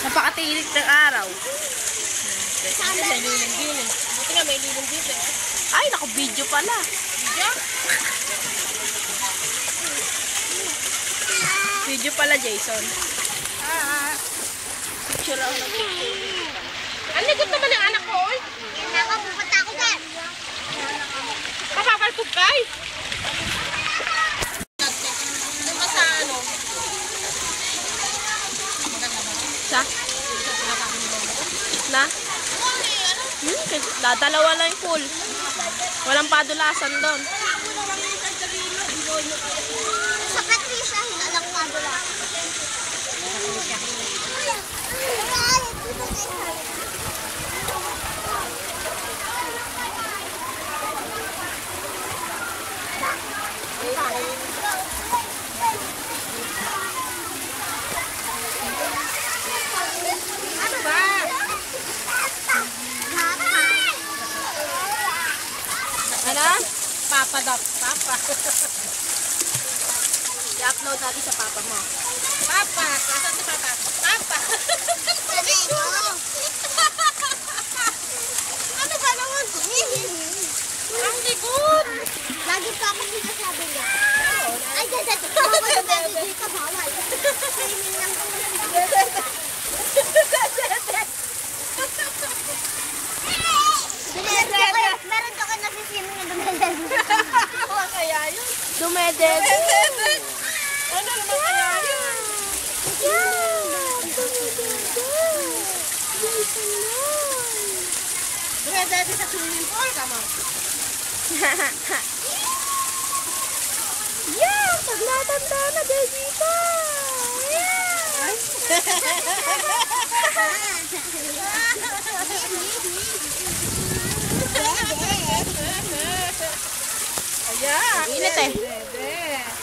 Napakatirik ng araw. Sana may lilim-lilim. Buti nga may lilim dito. Ay, naku, video pala. Video? Video pala, Jason. Picture ako ng picture. Ang likod naman ng anak ko, oy. Ako, pupunta ako dyan. Papapalpog ka, eh. Doon ka sa ano? Sa? Na? Dalawa lang yung pool. Walang padulasan doon. Sa Patricia, alang madula. Ano ba? Ano? Papa daw. Papa. I-upload natin sa papa mo. Papa. Asan si Papa? Papa. Ano ba naman? Ang likod. Lagi pa ako sinasabi niya. Ay, dyan. Bawal na dito, bawal. Training lang ko. Meron ko kayo nasisiming na dumedede. Kaya yun. Dumedede. Ano naman kaya yun? Dumedede sa swimming pool ka mo. Yeah! Pag natanda na, baby pa! Ayan. Init eh.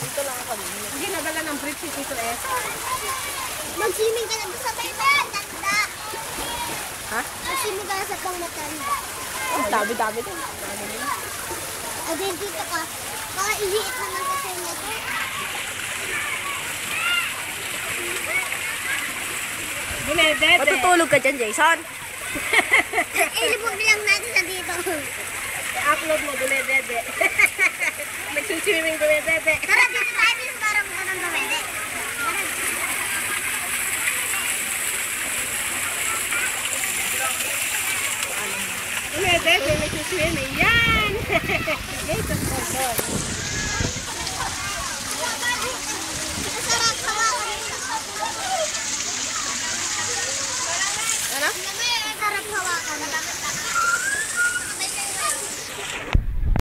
Dito lang ako din. Hindi nadala ng brief si Tito S. Mag-swimming ka na doon sa bebe. Tanda. Ha? Mag-swimming ka na sa pang matanda. Oh, dami-dami din. O din dito ka. Baka iliit naman sa inyo to. Dumedede. Matutulog ka dyan, Jason. Ilibog lang natin sa dito. I-upload mo, dumedede. Nagsuswimming dumedede. Tara dito tayo dito para mo ka ng bumede. Dumedede, nagsuswimming. Yan! Sige, ito po doon. Masarap hawakan. Ano? Ang